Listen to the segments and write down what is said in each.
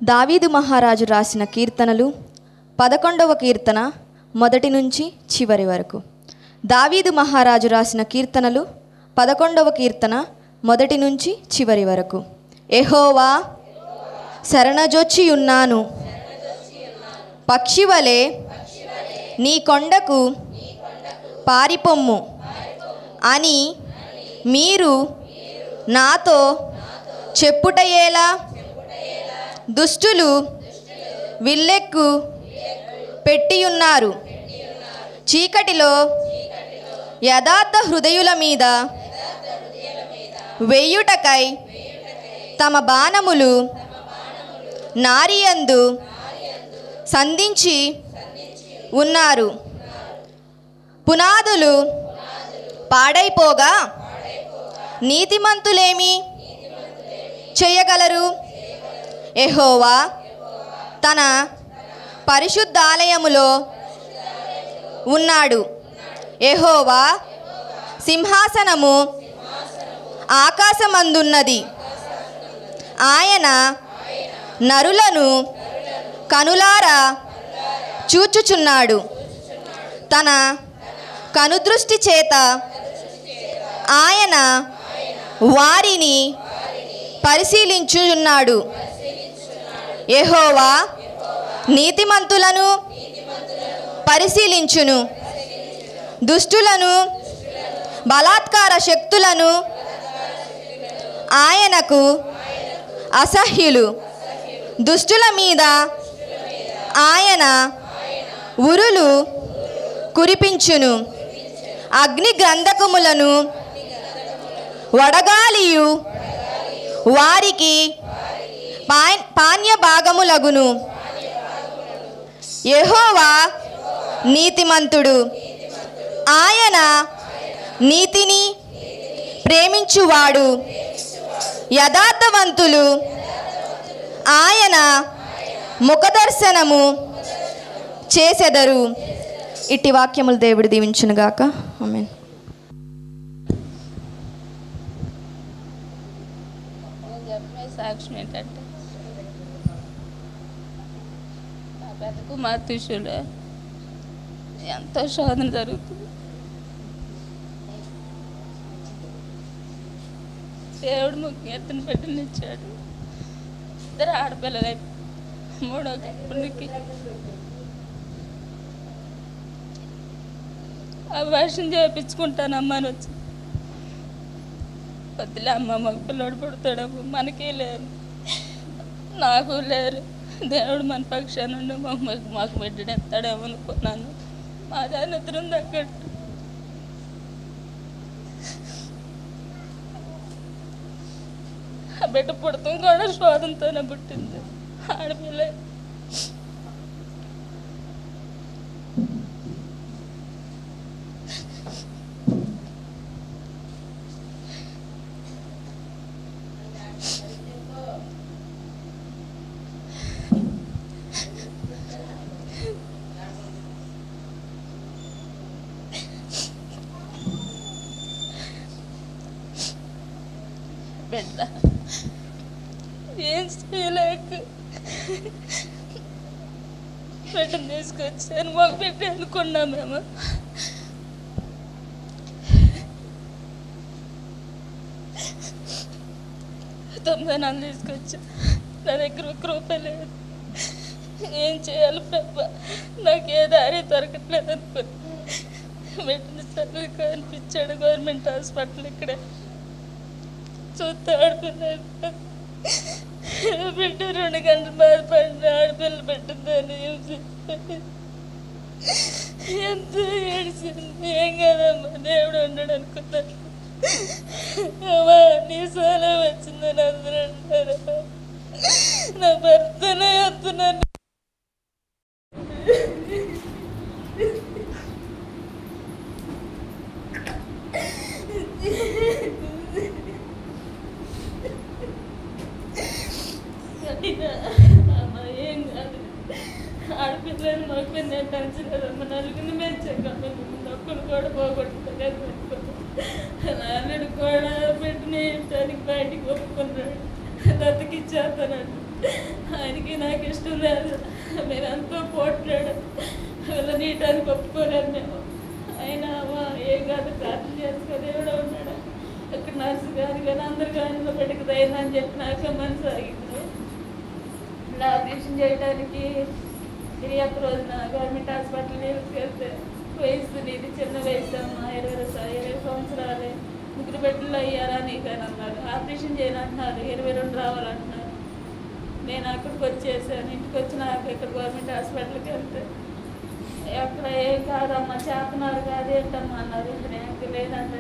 దావీదు మహారాజు రాసిన కీర్తనలు 11వ కీర్తన మొదటి నుంచి చివరి వరకు. దావీదు మహారాజు రాసిన కీర్తనలు 11వ కీర్తన మొదటి నుంచి చివరి వరకు. యెహోవా శరణజొచ్చియున్నాను, పక్షివలే నీ కొండకు పారిపొమ్ము అని మీరు నాతో చెప్పుటయేలా? దుష్టులు విల్లెక్కు పెట్టియున్నారు, చీకటిలో యథార్థ హృదయుల మీద వెయ్యుటకై తమ బాణములు నారియందు సంధించి ఉన్నారు. పునాదులు పాడైపోగా నీతిమంతులేమి చేయగలరు? యెహోవా తన పరిశుద్ధాలయములో ఉన్నాడు. యెహోవా సింహాసనము ఆకాశమందున్నది. ఆయన నరులను కనులారా చూచుచున్నాడు. తన కనుదృష్టి చేత ఆయన వారిని పరిశీలించుచున్నాడు. యెహోవా నీతిమంతులను పరిశీలించును, దుష్టులను బలాత్కార శక్తులను ఆయనకు అసహ్యులు. దుష్టుల మీద ఆయన ఉరులు కురిపించును, అగ్ని గంధకములను వడగాలియు వారికి పానీయ భాగములగును. యెహోవా నీతిమంతుడు, ఆయన నీతిని ప్రేమించువాడు. యథార్థవంతులు ఆయన ముఖదర్శనము చేసెదరు. ఇట్టి వాక్యములు దేవుడు దీవించునుగాక. ఆమేన్. సాక్ష్యం ఏంటంటే, నా పెద్ద కుమార్తెలో ఎంతో శోధన జరుగుతుంది. దేవుడు ముఖ్య ఎత్తున పెట్టనిచ్చాడు. 2 ఆడపిల్లలై 3వ గర్భిణికి అభిషేకం చేయించుకుంటానమ్మా అని వచ్చి, వద్దులే అమ్మ, మగ పిల్లోడు పుడతాడమ్మ, మనకే లేరు, నాకు లేరు, దేవుడు మన పక్షాన నుండి మాకు బిడ్డను ఎత్తాడేమో అనుకున్నాను. మా దాని ఇద్దరం తగ్గట్టు ఆ బిడ్డ పుడతాం కూడా శోధంతోనే పుట్టింది. ఆడపిల్ల బిడ్డ ఏం చేయలేక బిడ్డను తీసుకొచ్చాను. మగ బిడ్డ అనుకున్నాం మేము. తొమ్మిది నెలలు తీసుకొచ్చా. నా దగ్గర 1 రూపాయి లేదు. ఏం చేయాలి ప్రభా, నాకు ఏ దారి దొరకట్లేదు అనుకుని బిడ్డని చదువుకు అనిపించాడు. గవర్నమెంట్ హాస్పిటల్ ఇక్కడే చూస్తే ఆడుకున్నాడు. బిడ్డ 2 గంటలు బాధపడిన ఆడపిల్ల పెట్టిందని ఎంత ఏడిచింది. ఏం కదమ్మా, దేవుడు ఉన్నాడు అనుకున్నాను. అమ్మా నీ సోలో వచ్చిందని అందరూ అంటారు. నా భర్తనే వస్తున్నాను. ఏం కాదు, ఆడపిల్లని మాకు నేను టెన్షన్ లేదమ్మా. నలుగురిని మెచ్చాక నొప్పులు కూడా పోగొట్టుకోలేదు నాన్నడు కూడా పెట్టిన ఇంటానికి బయటికి ఒప్పుకున్నాడు. దత్తకిచ్చేస్తానండి. ఆయనకి నాకు ఇష్టం లేదు. మీరు ఎంతో పోట్లాడు వీళ్ళ నీటానికి ఒప్పుకోలేదు మేము. అయినా ఏం కాదు ప్రార్థన చేసుకొని ఎవడో ఉన్నాడు. అక్కడ నర్సు కానీ అందరు కానీ బిడ్డకు ధైర్యం అని చెప్పి నాకు మనసు ఆగింది. ఇలా ఆపరేషన్ చేయడానికి 21 రోజున గవర్నమెంట్ హాస్పిటల్ తీసుకెళ్తే వయసు నీది చిన్న వయసు అమ్మా, 20 సంవత్సరాలే, 3 బిడ్డలు అయ్యారా నీకని అన్నారు. ఆపరేషన్ చేయాలంటున్నారు, 22 రావాలంటున్నారు. నేను అక్కడికి వచ్చేసాను. ఇంటికి వచ్చి నాకు ఇక్కడ గవర్నమెంట్ హాస్పిటల్కి వెళ్తే అక్కడ ఏం కాదమ్మా చేస్తున్నారు కాదేంటమ్మా అన్నారు. ఇక్కడ లేదంటే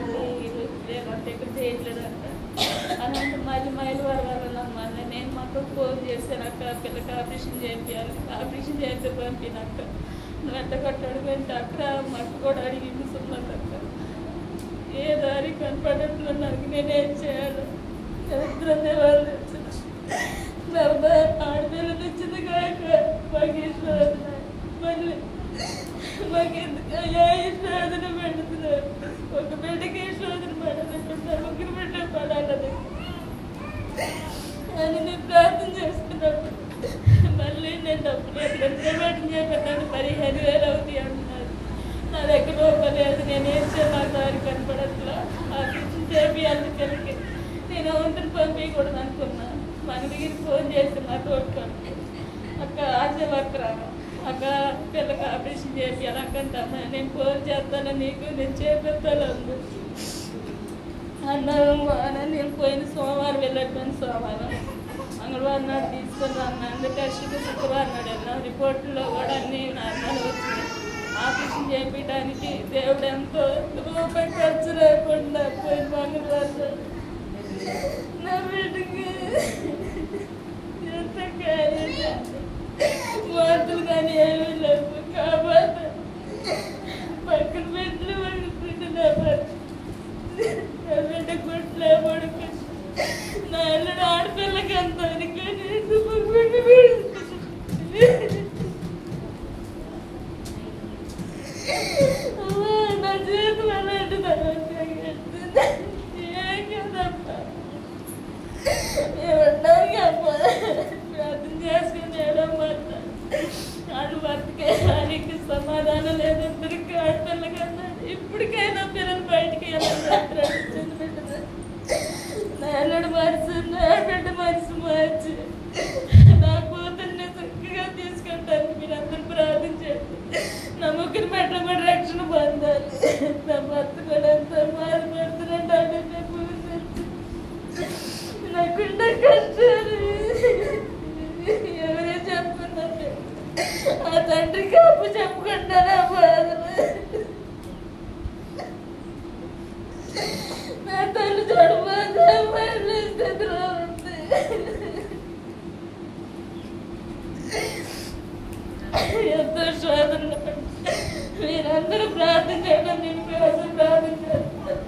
లేదంటే ఇక్కడ చేయట్లేదంట అని అంటే మళ్ళీ మైలువరగాలమ్మా. నేను మాకు ఫోన్ చేశాను, అక్క పిల్లకి ఆపరేషన్ చేయించాలి, ఆపరేషన్ చేస్తే పంపినక్క నువ్వు ఎంత కట్టాడు అంటే అక్కడ మాకు కూడా అడిగింది సున్నదక్క. ఏ దారి కనపడట్లు నాకు నేనేం చేయాలి? దరిద్రమే వాళ్ళు తెచ్చిన ఆడపిల్లలు తెచ్చింది కాక మాకు ఇష్టం. మళ్ళీ మాకు ఎందుకు ఇష్టం పెడుతున్నారు. ఒక బిడ్డకి ఇష్టం పడాలంటున్నారు, 3 బిడ్డలు పడాలని అని నేను ప్రార్థన చేస్తున్నాను. మళ్ళీ నేను డబ్బులు ఎక్కడంటే బయటం చేపెట్టాను. 15,000 అవుతాయి అంటున్నారు. నా దగ్గర రూపాయలేదు. నేనేం చేయాలి? నాకు దారి కనపడట్లా. ఆపరేషన్ చేయాలి పిల్లకి. నేను వంటను పంపించకూడదు అనుకున్నా. మన దగ్గరికి ఫోన్ చేసి నా తోడుకోండి అక్క ఆశా వర్కర్ అక్క పిల్లకి ఆపరేషన్ చేయాలి అక్కంటమ్మా. నేను ఫోన్ చేస్తాను నీకు, నేను చేపిస్తాను అన్నారు. నేను పోయిన సోమవారం వెళ్ళట్టు సోమవారం మంగళవారం నాడు తీసుకొని అన్న టెస్ట్కి శుక్రవారం నాడు వెళ్ళాం. రిపోర్టులో కూడా అన్నీ నార్మల్ వచ్చినాయి. ఆపరేషన్ చేయించడానికి దేవుడు ఎంతో రూపాయి ఖర్చు లేకుండా పోయిన మంగళవారం నా బిడ్డకి ఎంత వార్తలు కానీ ఏమీ లేవు. కాబట్టి పక్కన బిడ్డలు పడుకుంటే నా బిడ్డ గుట్లే పడుకు నా ఇల్లు ఆడపిల్లకి అంత నా జీవితం అలాంటి ఏం కదమ్మా. ఏమన్నాక ప్రార్థన చేసుకుని ఏడమ్మాట వాళ్ళు బతికే ఆయనకి సమాధానం లేదు. ఇద్దరికి ఆడపిల్లకి అన్నాడు. ఇప్పటికైనా పిల్లలు బయటికి వెళ్ళాలి. నా ఎల్లడు మనసు నా బిడ్డ మనసు మార్చి నా కూతుర్ని చక్కగా తీసుకెళ్ళడానికి మీరు అందరూ ప్రార్థించండి. నా 3 బిడ్డల రక్షణ పొందాలి. నా భర్త కూడా ఎంతో బాధపడుతున్నాడు. నాకున్న కష్టాలు ఎవరే చెప్తున్నారు? ఆ తండ్రికి అప్పు చెప్పుకుంటారా బాధలు? నా తల్లి చూడబోతే స్థితిలో ఉంది. ఎంతో శోధన. మీరందరూ ప్రార్థన చేయడం నేను కోసం ప్రార్థన చేస్తాను.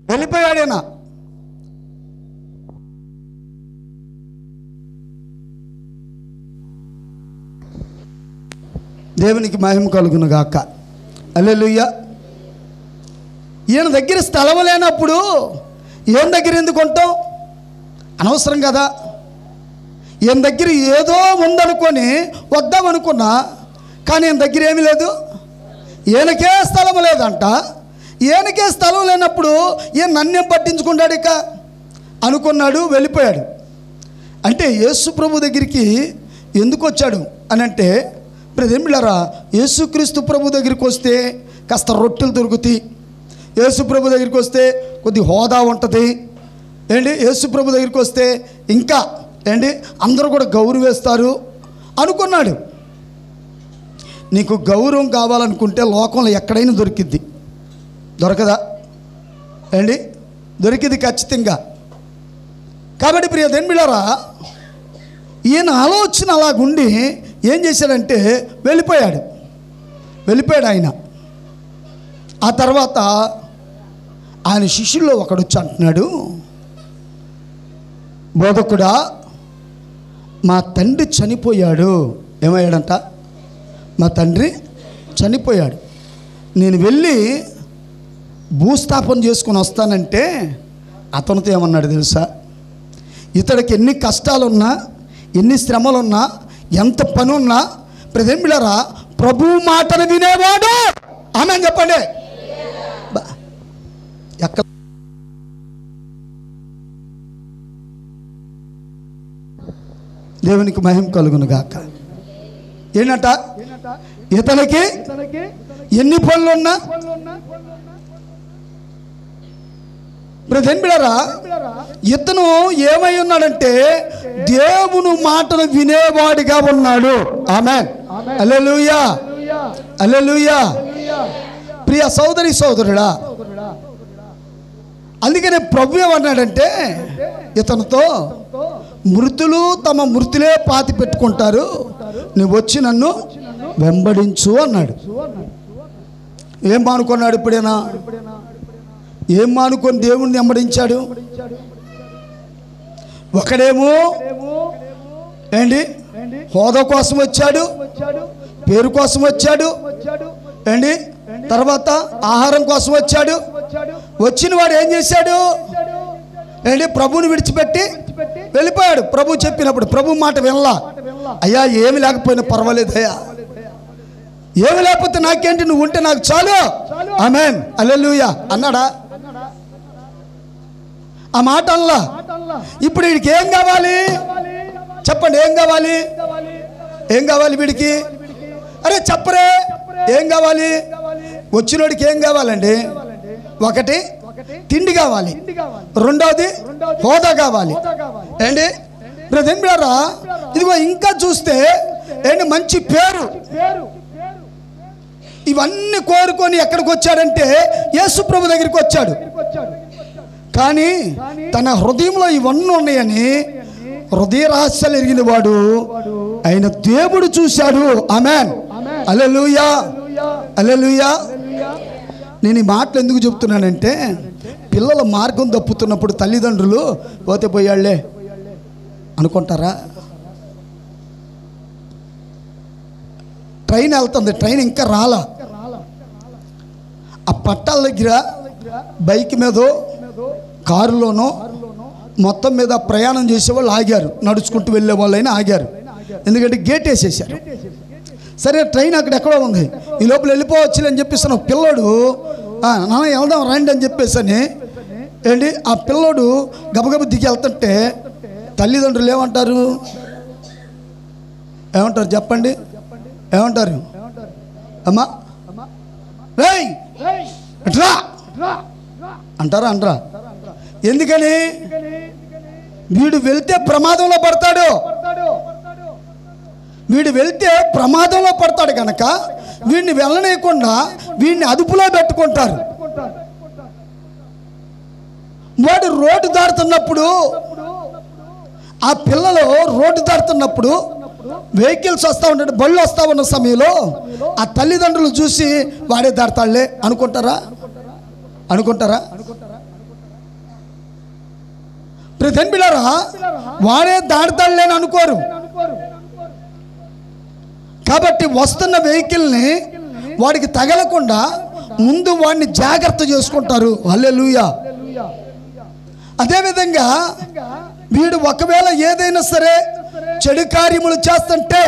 వెళ్ళిపోయాడేనా? దేవునికి మహిమ కలుగును గాక. హల్లెలూయా. ఈయన దగ్గర స్థలం లేనప్పుడు ఈయన దగ్గర ఎందుకు ఉంటాం? అనవసరం కదా. ఈయన దగ్గర ఏదో ఉందనుకొని వద్దామనుకున్నా, కానీ ఈయన దగ్గర ఏమీ లేదు. ఈయనకే స్థలం లేదంట. ఈయనకే స్థలం లేనప్పుడు ఈయన నన్నేం పట్టించుకుంటాడు ఇక అనుకున్నాడు, వెళ్ళిపోయాడు. అంటే యేసు ప్రభు దగ్గరికి ఎందుకు వచ్చాడు అని అంటే, ప్రజలారా, యేసుక్రీస్తు ప్రభు దగ్గరికి వస్తే కాస్త రొట్టెలు దొరుకుతాయి, యేసు ప్రభు దగ్గరికి వస్తే కొద్ది హోదా ఉంటుంది ఏంటి, యేసు ప్రభు దగ్గరికి వస్తే ఇంకా ఏంటి అందరూ కూడా గౌరవిస్తారు అనుకున్నాడు. నీకు గౌరవం కావాలనుకుంటే లోకంలో ఎక్కడైనా దొరికిద్ది, దొరకదా ఏంటి? దొరికింది ఖచ్చితంగా. కాబట్టి ప్రియ దేవులారా, ఈయన ఆలోచన అలాగుండి ఏం చేశాడంటే వెళ్ళిపోయాడు ఆయన. ఆ తర్వాత ఆయన శిష్యుల్లో ఒకడు వచ్చి అంటున్నాడు, బోధకుడా, మా తండ్రి చనిపోయాడు. ఏమయ్యాడంట? మా తండ్రి చనిపోయాడు. నేను వెళ్ళి భూస్థాపన చేసుకుని వస్తానంటే అతనితో ఏమన్నాడు తెలుసా? ఇతడికి ఎన్ని కష్టాలున్నా, ఎన్ని శ్రమలున్నా, ఎంత పని ఉన్నా, ప్రజలారా, ప్రభు మాటను వినేవాడు. ఆమె చెప్పండి. ఎక్కడ దేవునికి మహిమ కలుగును గాక. ఏంటంట? ఇతనికి ఎన్ని పనులున్నా, ప్రజలారా, ఇతను ఏమై ఉన్నాడంటే దేవుని మాటను వినేవాడిగా ఉన్నాడు. ఆమేన్. హల్లెలూయా, హల్లెలూయా. ప్రియ సోదరి సోదరుడా, అందుకనే ప్రభు ఏమన్నాడంటే ఇతనితో, మృతులు తమ మృతులే పాతి పెట్టుకుంటారు, నువ్వు వచ్చి నన్ను వెంబడించు అన్నాడు. ఏం మానుకున్నాడు? ఇప్పుడేనా ఏం మానుకొని దేవుణ్ణి వెంబడించాడు? ఒకడేమో ఏంటి హోదా కోసం వచ్చాడు, పేరు కోసం వచ్చాడు ఏంటి, తర్వాత ఆహారం కోసం వచ్చాడు. వచ్చిన వాడు ఏం చేశాడు ఏంటి? ప్రభువుని విడిచిపెట్టి వెళ్ళిపోయాడు. ప్రభు చెప్పినప్పుడు ప్రభు మాట వినలా. అయ్యా, ఏమి లేకపోయినా పర్వాలేదయ్యా, ఏమి లేకపోతే నాకేంటి, నువ్వు ఉంటే నాకు చాలు, ఆమేన్, హల్లెలూయా అన్నాడా? ఆ మాట అల్లా. ఇప్పుడు వీడికి ఏం కావాలి చెప్పండి? ఏం కావాలి? ఏం కావాలి వీడికి? అరే చెప్పరే, ఏం కావాలి? వచ్చినోడికి ఏం కావాలండి? ఒకటి తిండి కావాలి, రెండవది హోదా కావాలి ఏంటి బ్రదర్. ఇదిగో ఇంకా చూస్తే ఏంటి మంచి పేరు, ఇవన్నీ కోరుకొని ఎక్కడికి వచ్చాడంటే యేసు ప్రభు దగ్గరికి వచ్చాడు. కానీ తన హృదయంలో ఇవన్నీ ఉన్నాయని హృదయ రహస్యాలు ఎరిగిన వాడు ఆయన దేవుడు చూశాడు. ఆమేన్, హల్లెలూయా, హల్లెలూయా. నేను ఈ మాటలు ఎందుకు చెప్తున్నానంటే, పిల్లల మార్గం తప్పుతున్నప్పుడు తల్లిదండ్రులు పోతే పోయాళ్లే అనుకుంటారా? ట్రైన్ వెళ్తుంది, ట్రైన్ ఇంకా రాలా, ఆ పట్టాల దగ్గర బైక్ మీదో కారులోనో మొత్తం మీద ప్రయాణం చేసేవాళ్ళు ఆగారు, నడుచుకుంటూ వెళ్ళే వాళ్ళైనా ఆగారు, ఎందుకంటే గేట్ వేసేసారు. సరే, ట్రైన్ అక్కడ ఎక్కడో ఉంది, ఈ లోపల వెళ్ళిపోవచ్చు అని చెప్పేసి పిల్లడు నాన్న వెళ్దాం రండి అని చెప్పేసి ఏంటి ఆ పిల్లోడు గబగబ దిగి వెళ్తుంటే తల్లిదండ్రులు ఏమంటారు? ఏమంటారు చెప్పండి? ఏమంటారు? అమ్మా రేయ్ రా అంటారా? అనరా? ఎందుకని? వీడు వెళ్తే ప్రమాదంలో పడతాడు, వీడు వెళ్తే ప్రమాదంలో పడతాడు కనుక వీడిని వెళ్ళనీయకుండా వీడిని అదుపులో పెట్టుకుంటారు. వాడు రోడ్డు దాడుతున్నప్పుడు, ఆ పిల్లలు రోడ్డు దాడుతున్నప్పుడు వెహికల్స్ వస్తూ ఉంటాడు, బళ్ళు వస్తూ ఉన్న సమయంలో ఆ తల్లిదండ్రులు చూసి వాడే దాడతాడులే అనుకుంటారా? అనుకుంటారా? ప్రతి బిళ్ళారా వాడే దాడతాడులేని అనుకోరు. కాబట్టి వస్తున్న వెహికల్ని వాడికి తగలకుండా ముందు వాడిని జాగ్రత్త చేసుకుంటారు. హల్లెలూయా. అదేవిధంగా వీడు ఒకవేళ ఏదైనా సరే చెడు కార్యములు చేస్తుంటే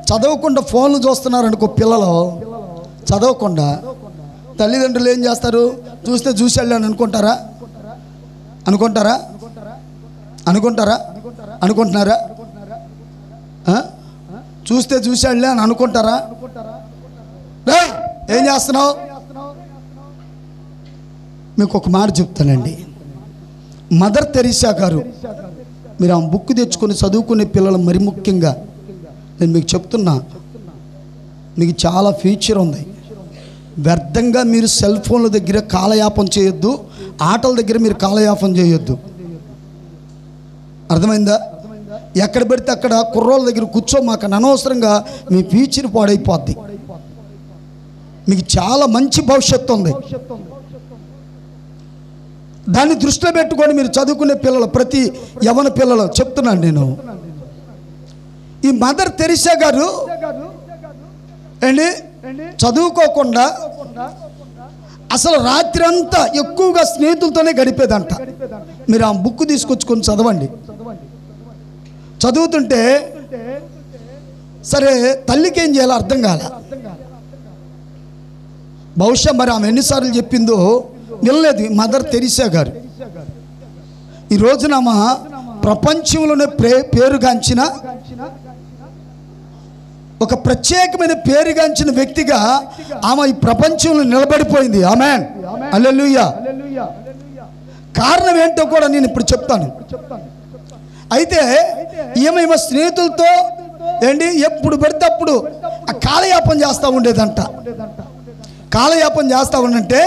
చదవకుండా ఫోన్లు చూస్తున్నారు అనుకో, పిల్లలు చదవకుండా తల్లిదండ్రులు ఏం చేస్తారు? చూస్తే చూసి వెళ్ళాను అనుకుంటారా? అనుకుంటారా? అనుకుంటున్నారా? చూస్తే చూసి వెళ్ళా అని అనుకుంటారా? ఏం చేస్తున్నావు? మీకు ఒక మాట చెప్తానండి. మదర్ తెరీసా గారు, మీరు ఆ బుక్ తెచ్చుకొని చదువుకునే పిల్లలు మరి ముఖ్యంగా నేను మీకు చెప్తున్నా, మీకు చాలా ఫ్యూచర్ ఉంది. వ్యర్థంగా మీరు సెల్ ఫోన్ల దగ్గర కాలయాపన చేయొద్దు, ఆటల దగ్గర మీరు కాలయాపన చేయొద్దు. అర్థమైందా? ఎక్కడ పెడితే అక్కడ కుర్రోళ్ళ దగ్గర కూర్చోమాక, అనవసరంగా మీ ఫ్యూచర్ పాడైపోద్ది. మీకు చాలా మంచి భవిష్యత్తు ఉంది, దాన్ని దృష్టిలో పెట్టుకొని మీరు చదువుకునే పిల్లలు, ప్రతి యవన పిల్లలు చెప్తున్నాను నేను. ఈ మదర్ తెరీసా గారు ఏంటి చదువుకోకుండా అసలు రాత్రి అంతా ఎక్కువగా స్నేహితులతోనే గడిపేదంట. మీరు ఆ బుక్ తీసుకొచ్చుకొని చదవండి. చదువుతుంటే సరే తల్లికి ఏం చేయాలో అర్థం కాల. బహుశా మరి ఆమె ఎన్నిసార్లు చెప్పిందో వినలేదు మదర్ తెరీసా గారు. ఈ రోజున ఆమె ప్రపంచంలోనే పేరుగాంచిన ఒక ప్రత్యేకమైన పేరుగాంచిన వ్యక్తిగా ఆమె ఈ ప్రపంచంలో నిలబడిపోయింది. ఆమేన్, హల్లెలూయా. కారణం ఏంటో కూడా నేను ఇప్పుడు చెప్తాను. అయితే ఈమె స్నేహితులతో ఏంటి ఎప్పుడు పడితే అప్పుడు ఆ కాలయాపన చేస్తూ ఉండేదంట. కాలయాపన చేస్తూ ఉండంటే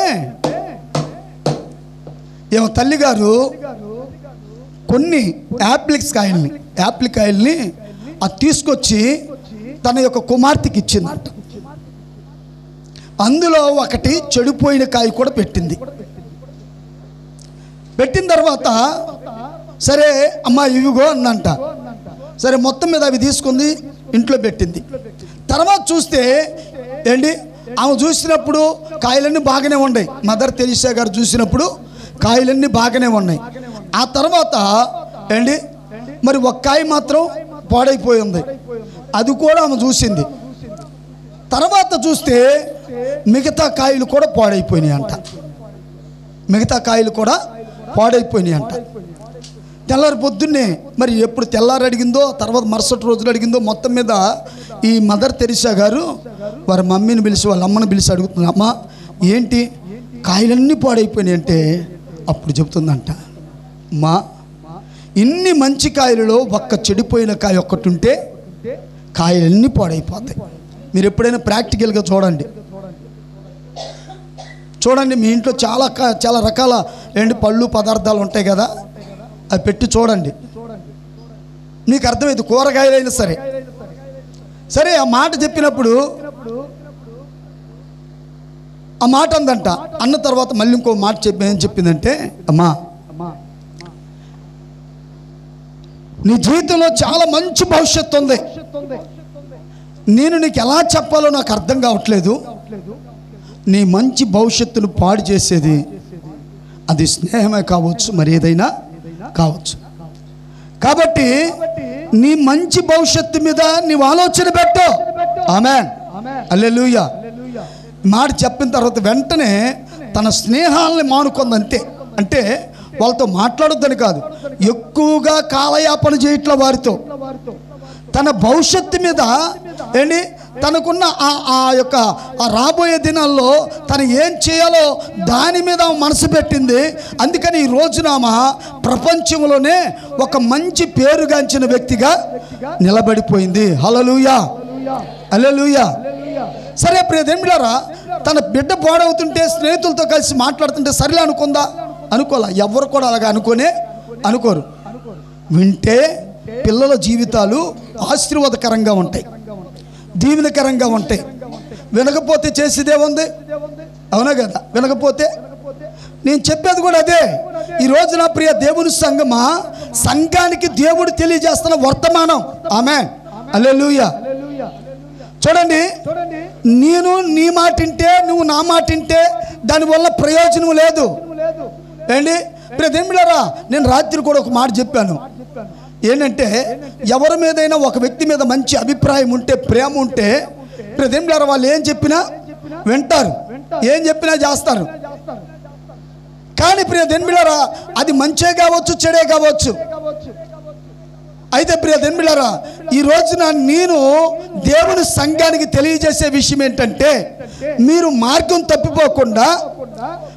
ఏమో తల్లిగారు కొన్ని యాపిల్ కాయల్ని అది తీసుకొచ్చి తన యొక్క కుమార్తెకి ఇచ్చిందంట. అందులో ఒకటి చెడిపోయిన కాయ కూడా పెట్టింది. పెట్టిన తర్వాత సరే అమ్మా ఇవిగో అందంట. సరే మొత్తం మీద అవి తీసుకుంది, ఇంట్లో పెట్టింది. తర్వాత చూస్తే ఏంటి ఆమె చూసినప్పుడు కాయలన్నీ బాగానే ఉన్నాయి. మదర్ తెరీసా గారు చూసినప్పుడు కాయలన్నీ బాగానే ఉన్నాయి. ఆ తర్వాత ఏంటి మరి ఒక కాయ మాత్రం పాడైపోయి ఉంది, అది కూడా ఆమె చూసింది. తర్వాత చూస్తే మిగతా కాయలు కూడా పాడైపోయినాయి అంట. తెల్లారి పొద్దున్నే మరి ఎప్పుడు తెల్లారి అడిగిందో తర్వాత మరుసటి రోజులు అడిగిందో, మొత్తం మీద ఈ మదర్ తెరీసా గారు వారి మమ్మీని పిలిచి వాళ్ళ అమ్మని పిలిచి అడుగుతుంది, అమ్మ ఏంటి కాయలన్నీ పాడైపోయినాయి అంటే అప్పుడు చెబుతుందంట, అమ్మా ఇన్ని మంచి కాయలలో ఒక్క చెడిపోయిన కాయ ఒక్కటి ఉంటే కాయలన్నీ పాడైపోతాయి. మీరు ఎప్పుడైనా ప్రాక్టికల్గా చూడండి మీ ఇంట్లో చాలా రకాల పళ్ళు పదార్థాలు ఉంటాయి కదా, అవి పెట్టి చూడండి, మీకు అర్థమైంది. కూరగాయలైనా సరే ఆ మాట చెప్పినప్పుడు ఆ మాట అందంట. అన్న తర్వాత మళ్ళీ ఇంకో మాట ఏం చెప్పిందంటే, అమ్మా నీ జీవితంలో చాలా మంచి భవిష్యత్తు ఉంది, నేను నీకు ఎలా చెప్పాలో నాకు అర్థం కావట్లేదు. నీ మంచి భవిష్యత్తును పాడు చేసేది అది స్నేహమే కావచ్చు, మరి ఏదైనా కావచ్చు. కాబట్టి నీ మంచి భవిష్యత్తు మీద నీవు ఆలోచన పెట్టు. ఆమేన్, హల్లెలూయా. మాట చెప్పిన తర్వాత వెంటనే తన స్నేహాలని మానుకుంది. అంతే, అంటే వాళ్ళతో మాట్లాడొద్దని కాదు, ఎక్కువగా కాలయాపన చేయట్ల వారితో. తన భవిష్యత్తు మీద ఏంటి తనకున్న ఆ యొక్క రాబోయే దినాల్లో తను ఏం చేయాలో దాని మీద మనసు పెట్టింది. అందుకని ఈ రోజున ప్రపంచంలోనే ఒక మంచి పేరుగాంచిన వ్యక్తిగా నిలబడిపోయింది. హల్లెలూయా, హల్లెలూయా. సరే ప్రియదేమిలారా, తన బిడ్డ పాడవుతుంటే స్నేహితులతో కలిసి మాట్లాడుతుంటే సరిలే అనుకోలా. ఎవరు కూడా అలాగా అనుకోరు. వింటే పిల్లల జీవితాలు ఆశీర్వాదకరంగా ఉంటాయి, దీవెనకరంగా ఉంటాయి. వినకపోతే చేసేదే ఉంది, అవునా కదా? వినకపోతే నేను చెప్పేది కూడా అదే. ఈ రోజు నా ప్రియ దేవుని సంఘమా, సంఘానికి దేవుడు తెలియజేస్తున్న వర్తమానం. ఆమేన్, హల్లెలూయా. చూడండి, నేను నీ మాట వింటే, నువ్వు నా మాట వింటే దానివల్ల ప్రయోజనం లేదు. ఏంటి ప్రియ దేవులారా, నేను రాత్రి కూడా ఒక మాట చెప్పాను. ఏంటంటే, ఎవరి మీదైనా ఒక వ్యక్తి మీద మంచి అభిప్రాయం ఉంటే, ప్రేమ ఉంటే, ప్రియ దేవులారా, వాళ్ళు ఏం చెప్పినా వింటారు, ఏం చెప్పినా చేస్తారు. కానీ ప్రియ దేవులారా, అది మంచే కావచ్చు, చెడే కావచ్చు. అయితే ప్రియ దేవులారా, ఈ రోజున నేను దేవుని సంఘానికి తెలియజేసే విషయం ఏంటంటే, మీరు మార్గం తప్పిపోకుండా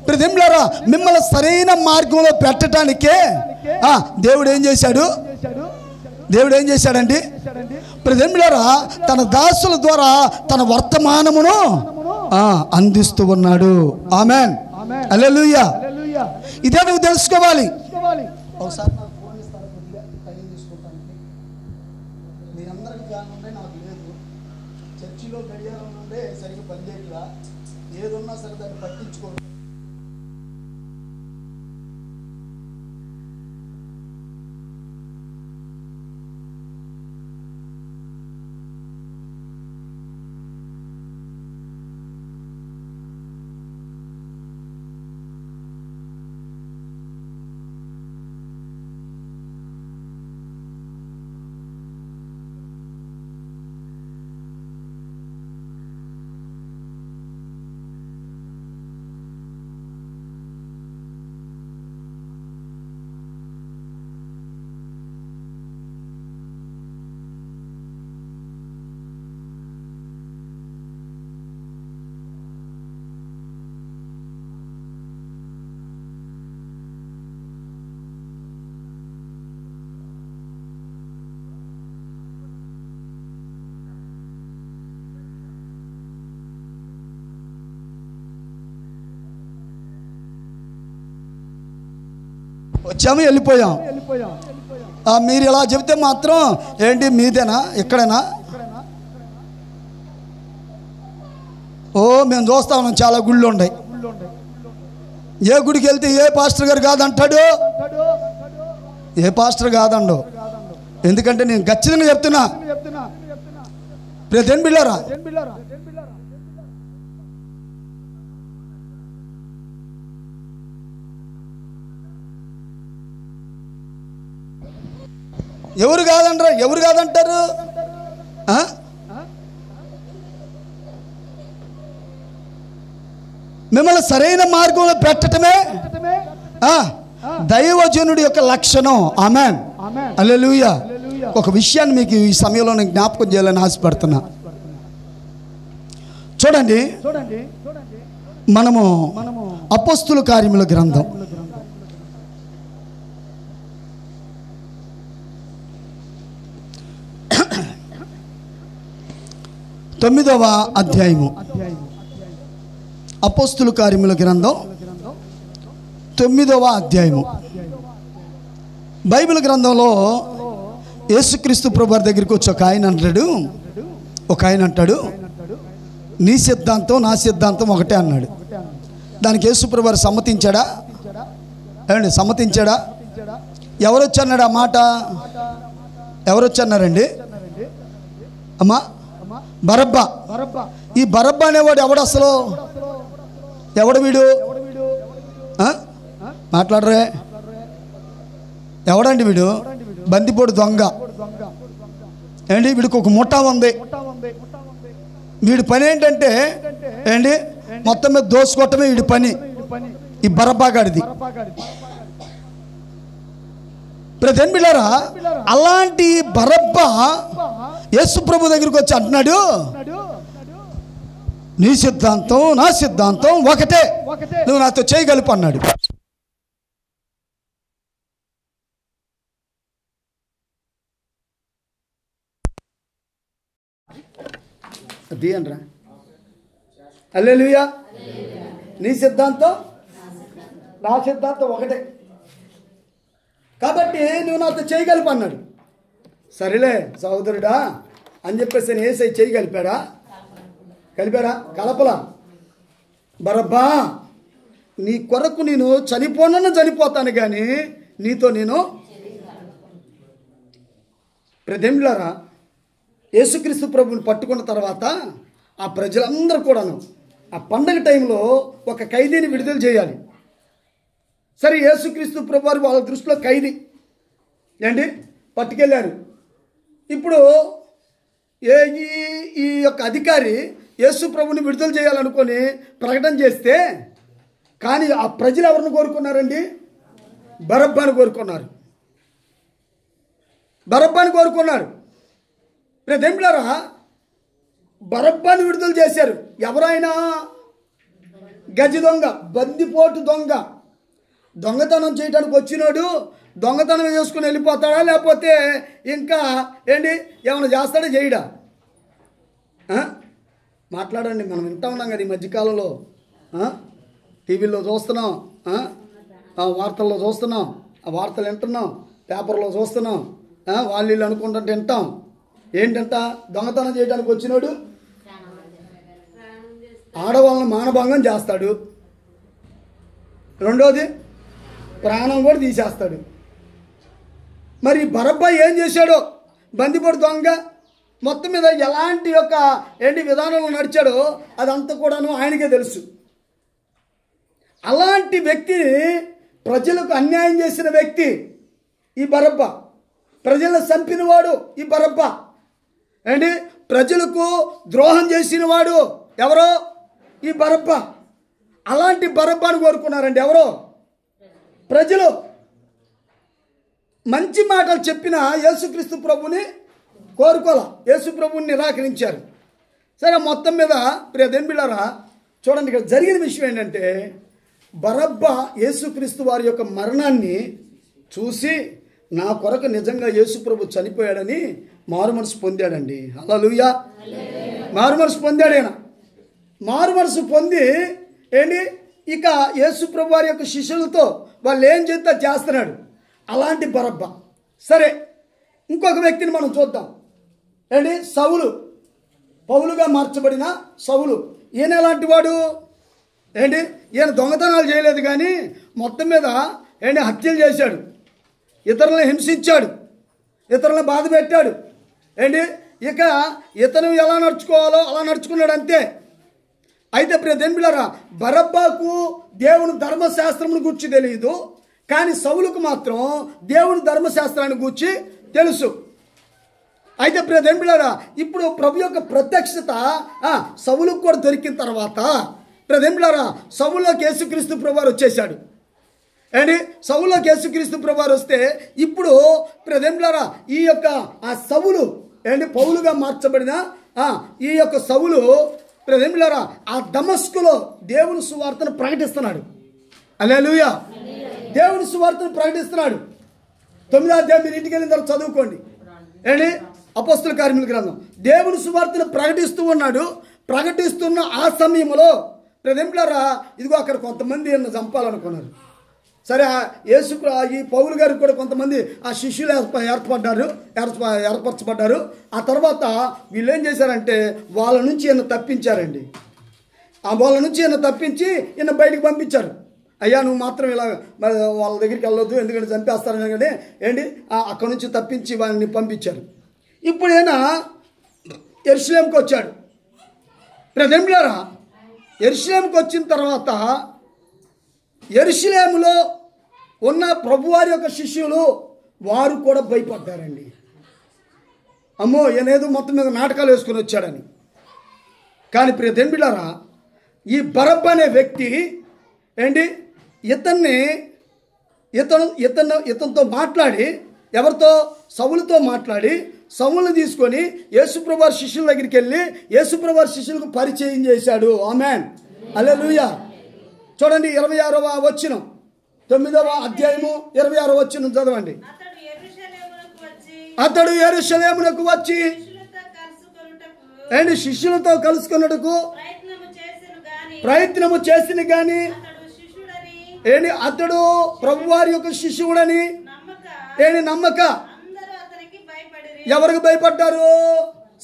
ప్రియ దేవులారా, మిమ్మల్ని సరైన మార్గంలో పెట్టడానికే దేవుడు ఏం చేశాడు? దేవుడు ఏం చేశాడండి? ప్రియ దేవులారా, తన దాసుల ద్వారా తన వర్తమానమును అందిస్తూ ఉన్నాడు. ఆమేన్, హల్లెలూయా. ఇదే నువ్వు తెలుసుకోవాలి. ఒకసారి నాకు ఫోన్ ఇస్తారా? టైం తీసుకుంటాను. మీ అందరికి ఫ్యాన్ ఉండే, నాకు లేదు. చర్చిలో గడియారం ఉండే సరిగ్గా పనిచేయట్లా. ఏదున్నా సరే దాన్ని పట్టించుకోండి. వచ్చాము, వెళ్ళిపోయాం. మీరు ఇలా చెబితే మాత్రం ఏంటి, మీదేనా, ఇక్కడేనా? ఓ, మేము చూస్తా ఉన్నాం, చాలా గుళ్ళు ఉన్నాయి. ఏ గుడికి వెళ్తే ఏ పాస్టర్ గారు కాదంటాడు, ఏ పాస్టర్ కాదండు. ఎందుకంటే నేను ఖచ్చితంగా చెప్తున్నా, ప్రియ బిళ్ళారా, ఎవరు కాదంటారు? ఎవరు కాదంటారు? మిమ్మల్ని సరైన మార్గంలో పెట్టడమే దైవజనుడి యొక్క లక్షణం. ఆమేన్, హల్లెలూయా. ఒక విషయాన్ని మీకు ఈ సమయంలో నేను జ్ఞాపకం చేయాలని ఆశపడుతున్నా. చూడండి, మనము అపోస్తుల కార్యముల గ్రంథం 9వ అధ్యాయము. అపోస్తుల కార్యముల గ్రంథం 9వ అధ్యాయము. బైబిల్ గ్రంథంలో యేసుక్రీస్తు ప్రభువారి దగ్గరికి వచ్చి ఒక ఆయన అంటాడు, నీ సిద్ధాంతం నా సిద్ధాంతం ఒకటే అన్నాడు. దానికి యేసు ప్రభువారు సమ్మతించాడా? ఏమండి, సమ్మతించాడా? ఎవరొచ్చన్నాడు ఆ మాట? ఎవరొచ్చన్నారండి? అమ్మా, బరబ్బా. ఈ బరబ్బా అనేవాడు ఎవడు అసలు? ఎవడు వీడు? మాట్లాడరే, ఎవడండి వీడు? బందిపోడు దొంగ. ఏంటి, వీడికి ఒక ముఠా ఉంది. వీడి పని ఏంటంటే ఏంటి, మొత్తం మీద దోసుకోవటమే వీడి పని, ఈ బరబ్బా గాడిది. ప్రజెంట్ బిళ్ళారా, అలాంటి బరబ్బా యేసు ప్రభు దగ్గరికి వచ్చి అంటున్నాడు, నీ సిద్ధాంతం నా సిద్ధాంతం ఒకటే, నువ్వు నాతో చేయగలుపు అన్నాడు. హల్లెలూయా. నీ సిద్ధాంతం నా సిద్ధాంతం ఒకటే కాబట్టి నువ్వు నాతో చేయగలుపు అన్నాడు. సరేలే సహోదరుడా అని చెప్పేసి నేను ఏసై చేయగలిపాడా? కలిపారా? కలపలా. బరబ్బా నీ కొరకు నేను చనిపోతాను కానీ నీతో నేను ప్రజలారా యేసుక్రీస్తు ప్రభువుని పట్టుకున్న తర్వాత ఆ ప్రజలందరూ కూడాను ఆ పండగ టైంలో ఒక ఖైదీని విడుదల చేయాలి. సరే, యేసుక్రీస్తు ప్రభు వారు వాళ్ళ దృష్టిలో ఖైదీ ఏంటి పట్టుకెళ్ళారు. ఇప్పుడు ఈ యొక్క అధికారి యేసు ప్రభుని విడుదల చేయాలనుకొని ప్రకటన చేస్తే, కానీ ఆ ప్రజలు ఎవరిని కోరుకున్నారండి? బరబ్బాను కోరుకున్నారు. ప్రేమిలారా, బరబ్బాను విడుదల చేశారు. ఎవరైనా గజ దొంగ, బందిపోటు దొంగ, దొంగతనం చేయడానికి వచ్చినోడు దొంగతనం చేసుకుని వెళ్ళిపోతాడా, లేకపోతే ఇంకా ఏంటి ఏమైనా చేస్తాడా చేయడా? మాట్లాడండి. మనం వింటా ఉన్నాం కదా ఈ మధ్యకాలంలో, టీవీలో చూస్తున్నాం, వార్తల్లో చూస్తున్నాం, ఆ వార్తలు వింటున్నాం, పేపర్లో చూస్తున్నాం, వాళ్ళు అనుకుంటుంటే వింటాం. ఏంటంట? దొంగతనం చేయడానికి వచ్చినోడు ఆడవాళ్ళని మానభంగం చేస్తాడు, రెండోది ప్రాణం కూడా తీసేస్తాడు. మరి బరబ్బా ఏం చేశాడో, బందిపోటు దొంగ మొత్తం మీద ఎలాంటి యొక్క విధానంలో నడిచాడో అదంతా కూడాను ఆయనకే తెలుసు. అలాంటి వ్యక్తిని, ప్రజలకు అన్యాయం చేసిన వ్యక్తి ఈ బరబ్బా, ప్రజలను చంపినవాడు ఈ బరబ్బా, ప్రజలకు ద్రోహం చేసిన వాడు ఎవరో ఈ బరబ్బా. అలాంటి బరబ్బాను కోరుకున్నారండి ఎవరో? ప్రజలు. మంచి మాటలు చెప్పిన యేసుక్రీస్తు ప్రభుని కోరుకోలే, యేసు ప్రభుని నిరాకరించారు. సరే, మొత్తం మీద ప్రియదేవులారా చూడండి, ఇక్కడ జరిగిన విషయం ఏంటంటే, బరబ్బా యేసుక్రీస్తు వారి యొక్క మరణాన్ని చూసి నా కొరకు నిజంగా యేసు ప్రభు చనిపోయాడని మారు మనసు పొందాడండి. హల్లెలూయా. మారు మనసు పొందాడు ఆయన. మారు మనసు పొంది ఇక యేసు ప్రభు వారి యొక్క శిష్యులతో వాళ్ళు ఏం చేస్తే చేస్తున్నాడు. అలాంటి బరబ్బా. సరే, ఇంకొక వ్యక్తిని మనం చూద్దాం. సౌలు, పౌలుగా మార్చబడిన సౌలు. ఈయన ఎలాంటి వాడు? ఈయన దొంగతనాలు చేయలేదు, కానీ మొత్తం మీద హత్యలు చేశాడు, ఇతరులను హింసించాడు, ఇతరులను బాధ పెట్టాడు. ఇక ఇతను ఎలా నడుచుకోవాలో అలా నడుచుకున్నాడు అంతే. అయితే ప్రియదేవులారా, బరబ్బాకు దేవుని ధర్మశాస్త్రమును గూర్చి తెలియదు, కానీ సౌలుకు మాత్రం దేవుని ధర్మశాస్త్రాన్ని గూర్చి తెలుసు. అయితే ప్రియదేవులారా, ఇప్పుడు ప్రభు యొక్క ప్రత్యక్షత సౌలుకు కూడా దొరికిన తర్వాత ప్రియదేవులారా, సౌలులోకి యేసుక్రీస్తు ప్రభువారు వచ్చేసాడు. సౌలులోకి యేసుక్రీస్తు ప్రభువారు వస్తే ఇప్పుడు ప్రియదేవులారా, ఈ యొక్క ఆ సౌలు పౌలుగా మార్చబడిన ఈ యొక్క సౌలు ప్రియదేవులారా ఆ దమస్కులో దేవుని సువార్తను ప్రకటిస్తున్నాడు. హల్లెలూయా. దేవుని సువార్తను ప్రకటిస్తున్నాడు. 9వ అధ్యాయం మీరు ఇంటికి వెళ్ళిన తర్వాత చదువుకోండి. అపోస్తల కార్యముల గ్రంథం. దేవుని సువార్తను ప్రకటిస్తూ ఉన్నాడు. ప్రకటిస్తున్న ఆ సమయంలో ప్రియదేవులారా, ఇదిగో అక్కడ కొంతమంది చంపాలనుకున్నారు. సరే, ఈ పౌలు గారికి కూడా కొంతమంది ఆ శిష్యులు ఏర్పరచబడ్డారు. ఆ తర్వాత వీళ్ళు ఏం చేశారంటే వాళ్ళ నుంచి ఈయన తప్పించారండి. వాళ్ళ నుంచి ఈయన తప్పించి ఈయన బయటికి పంపించారు. అయ్యా, నువ్వు మాత్రం ఇలా వాళ్ళ దగ్గరికి వెళ్ళొద్దు, ఎందుకంటే చంపేస్తారని కానీ అక్కడ నుంచి తప్పించి వాళ్ళని పంపించారు. ఇప్పుడు ఈయన యెరూషలేముకి వచ్చాడు. ప్రియదేవులారా, యెరూషలేముకి వచ్చిన తర్వాత యెరూషలేములో ఉన్న ప్రభువారి యొక్క శిష్యులు వారు కూడా భయపడ్డారండి. అమ్మో, ఈయనేదో మొత్తం మీద నాటకాలు వేసుకొని వచ్చాడని. కానీ ప్రియదేవులారా, ఈ బరబ్బా అనే వ్యక్తి ఇతనితో మాట్లాడి, ఎవరితో? సౌలుతో మాట్లాడి, సౌలుని తీసుకొని యేసుప్రభు వారి శిష్యుల దగ్గరికి వెళ్ళి యేసుప్రభు వారి శిష్యులకు పరిచయం చేశాడు. ఆమేన్. హల్లెలూయా. చూడండి 26వ వచనం, 9వ అధ్యాయము 26వ వచనం చదవండి. అతడు యెరూషలేమునకు వచ్చి శిష్యులతో కలుసుకొనుటకు ప్రయత్నము చేసిన గాని అతడు ప్రభువారి యొక్క శిష్యుడని నమ్మక. ఎవరికి భయపడ్డారు?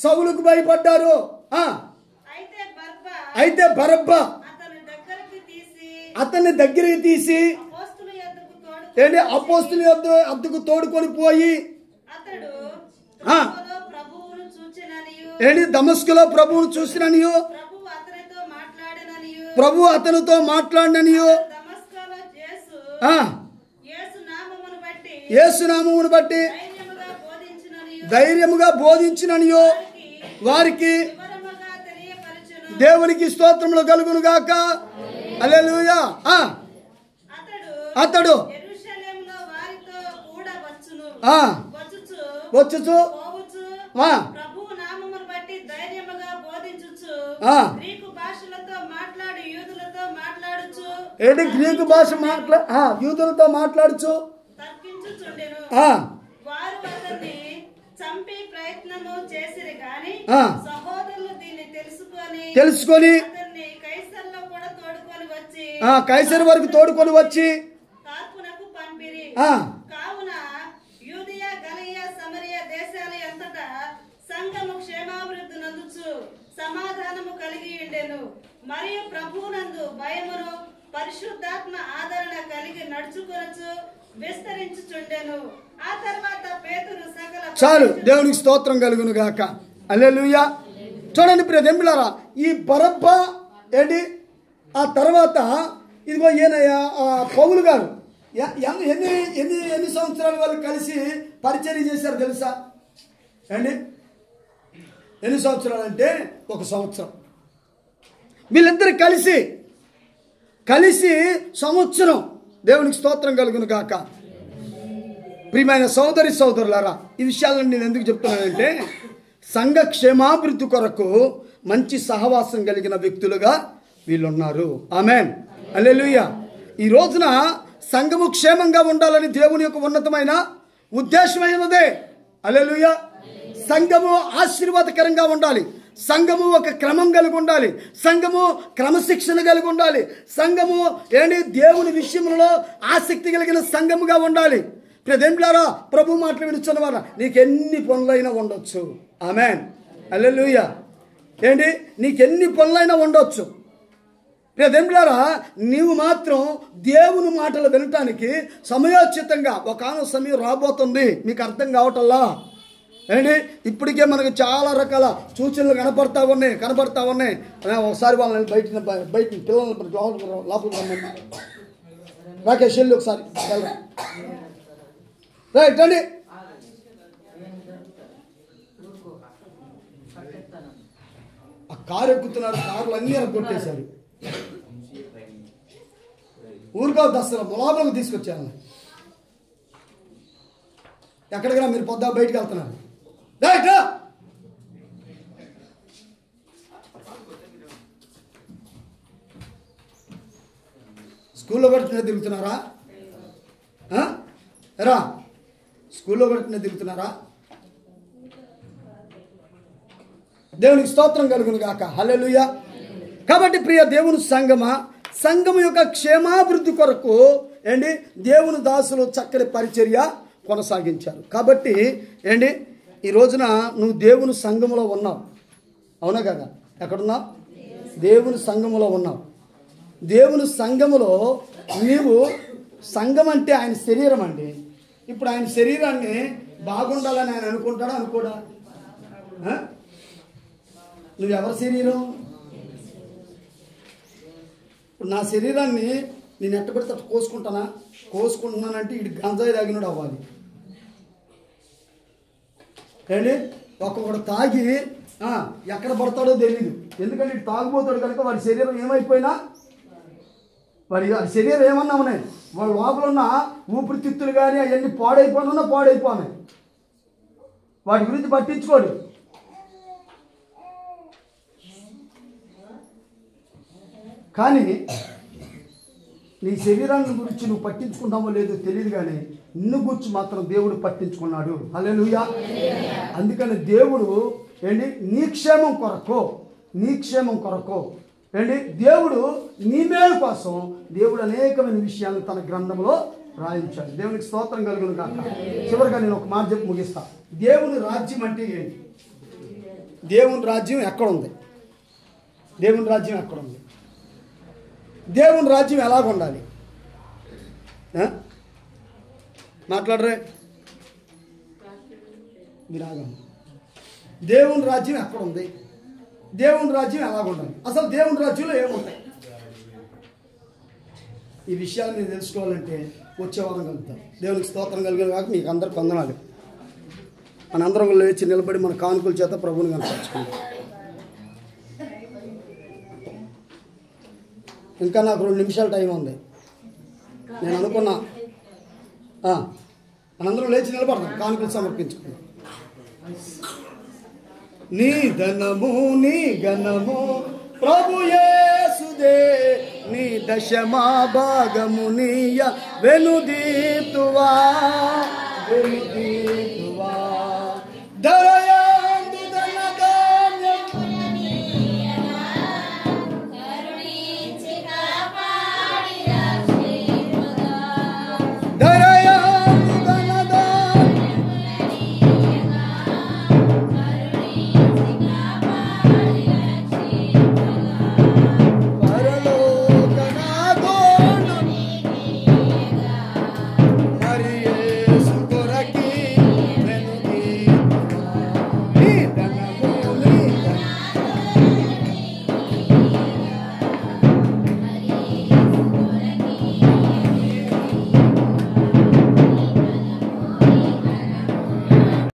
సౌలుకు భయపడ్డారు. అయితే బరబ్బా అతన్ని దగ్గరికి తీసి ఏంటి అపోస్తుల అద్దకు తోడుకొని పోయి ఏంటి దమస్కులో ప్రభువును చూసిననియో ప్రభు అతనితో మాట్లాడిననియో యేసునామమును బట్టి ధైర్యముగా బోధించిననియో వారికి దేవునికి స్తోత్రములు కలుగును గాక. హల్లెలూయా. అతడు వచ్చుచు ఏంటి గ్రీకు భాష యూదులతో మాట్లాడుచు తెలుసుకొని కైసరు వరకు తోడుకొని వచ్చి కావున యూదియా గలియా సమరియా దేశాల అంతటా సంఘము క్షేమాభివృద్ధి నందుచు సమాధానము కలిగి ఉండెను. మరియు ప్రభువునందు భయమును పరిశుద్ధాత్మ ఆదరణ కలిగి నడుచుకొనొచ్చు విస్తరించుచుండెను. ఆ తర్వాత పేతురు సకల చాలు. దేవునికి స్తోత్రం కలుగును గాక. హల్లెలూయా. చూడండి ప్రియ దెంబిలారా, ఈ బరబ్బా ఏంటి ఆ తర్వాత ఇదిగో ఈయనయ్య పౌలు గారు ఎన్ని సంవత్సరాలు వాళ్ళు కలిసి పరిచర్య చేశారు తెలుసా అండి? ఎన్ని సంవత్సరాలు అంటే 1 సంవత్సరం. వీళ్ళిద్దరు కలిసి సంవత్సరం. దేవునికి స్తోత్రం కలుగును గాక. ప్రియమైన సోదరులారా, ఈ విషయాలను నేను ఎందుకు చెప్తున్నానంటే సంఘ క్షేమాభివృద్ధి కొరకు మంచి సహవాసం కలిగిన వ్యక్తులుగా వీళ్ళున్నారు. ఆమేన్. హల్లెలూయా. ఈ రోజున సంఘము క్షేమంగా ఉండాలని దేవుని యొక్క ఉన్నతమైన ఉద్దేశమైనదే. హల్లెలూయా. సంఘము ఆశీర్వాదకరంగా ఉండాలి. సంఘము ఒక క్రమం కలిగి ఉండాలి. సంఘము క్రమశిక్షణ కలిగి ఉండాలి. సంఘము ఏంటి దేవుని విషయంలో ఆసక్తి కలిగిన సంఘముగా ఉండాలి. ప్రదేంలారా, ప్రభు మాటలు వినిస్తున్నవారా, నీకెన్ని పనులైనా ఉండొచ్చు. ఆమేన్. హల్లెలూయా. ఏంటి నీకెన్ని పనులైనా ఉండొచ్చు. ప్రదేంలారా, నీవు మాత్రం దేవుని మాటలు వినటానికి సమయోచితంగా ఒకనొక సమయం రాబోతుంది. మీకు అర్థం కావటల్లా ఏంటి? ఇప్పటికే మనకు చాలా రకాల సూచనలు కనపడతా ఉన్నాయి. ఒకసారి వాళ్ళని బయట పిల్లలు లోపలికి రమ్మండి. రాకేష్ వెళ్ళి ఒకసారి రైట్ అండి. ఆ కారు ఎక్కుతున్నారు, కార్లు అన్నీ కొట్టేశారు. ఊరికో దసరా ములాబలకు తీసుకొచ్చాను. ఎక్కడికైనా మీరు పొద్దు బయటికి వెళ్తున్నారు. రైట్. స్కూల్లో పడుతున్నా తిరుగుతున్నారా? రా, స్కూల్లో పడుతున్నా తిరుగుతున్నారా? దేవునికి స్తోత్రం కలుగును గాక. హల్లెలూయా. కాబట్టి ప్రియ దేవుని సంఘము యొక్క క్షేమాభివృద్ధి కొరకు ఏంటి దేవుని దాసులు చక్కని పరిచర్య కొనసాగించారు. కాబట్టి ఏంటి ఈ రోజున నువ్వు దేవుని సంఘములో ఉన్నావు. అవునా కదా? ఎక్కడున్నావు? దేవుని సంఘములో ఉన్నావు. దేవుని సంఘములో నీవు సంఘం అంటే ఆయన శరీరం అండి. ఇప్పుడు ఆయన శరీరాన్ని బాగుండాలని ఆయన అనుకుంటాడా అనుకోడా? నువ్వెవరి శరీరం? ఇప్పుడు నా శరీరాన్ని నేను ఎట్ట పెడితే కోసుకుంటున్నానంటే ఇటు గంజాయి తాగినాడు అవ్వాలి. ఏంటి ఒక్కొక్కడు తాగి ఎక్కడ పడతాడో తెలియదు. ఎందుకంటే ఇటు తాగిపోతాడు కనుక వాడి శరీరం ఏమైపోయినా వాడి శరీరం ఏమన్నా ఉన్నాయి, వాళ్ళ లోపల ఉన్న ఊపిరితిత్తులు కానీ అవన్నీ పాడైపోయినాయి. వాటి గురించి పట్టించుకోడు. కానీ నీ శరీరాన్ని గురించి నువ్వు పట్టించుకుంటావో లేదో తెలియదు, కానీ నిన్ను గురించి మాత్రం దేవుడు పట్టించుకున్నాడు. హల్లెలూయా. అందుకని దేవుడు ఏంటి నీ క్షేమం కొరకు ఏంటి దేవుడు నీ మేలు కోసం దేవుడు అనేకమైన విషయాలను తన గ్రంథంలో రాయించాడు. దేవునికి స్తోత్రం కలుగును కాక. చివరిగా నేను ఒక మాట చెప్పి ముగిస్తా. దేవుని రాజ్యం అంటే ఏంటి? దేవుని రాజ్యం ఎక్కడుంది? దేవుని రాజ్యం ఎలాగ ఉండాలి? మాట్లాడరే విరాగం. దేవుని రాజ్యం ఎక్కడ ఉంది? దేవుని రాజ్యం ఎలాగ ఉండాలి? అసలు దేవుని రాజ్యంలో ఏముంటాయి? ఈ విషయాలు మీరు తెలుసుకోవాలంటే వచ్చే వారం కలుగుతాం. దేవునికి స్తోత్రం కలిగిన కాక మీకు అందరికి వందనాలు. మనందరం లేచి నిలబడి మన కానుకల చేత ప్రభువుని కనపరుచుకుంటాం. ఇంకా నాకు 2 నిమిషాల టైం ఉంది. నేను అనుకున్నా మనందరం లేచి నిలబడతాం, కానుకలు సమర్పించుకుందాం. నీ ధనము నీ ఘనము ప్రభు యేసుదే, నీ దశమా భాగము నీయ వెనుదీతువా.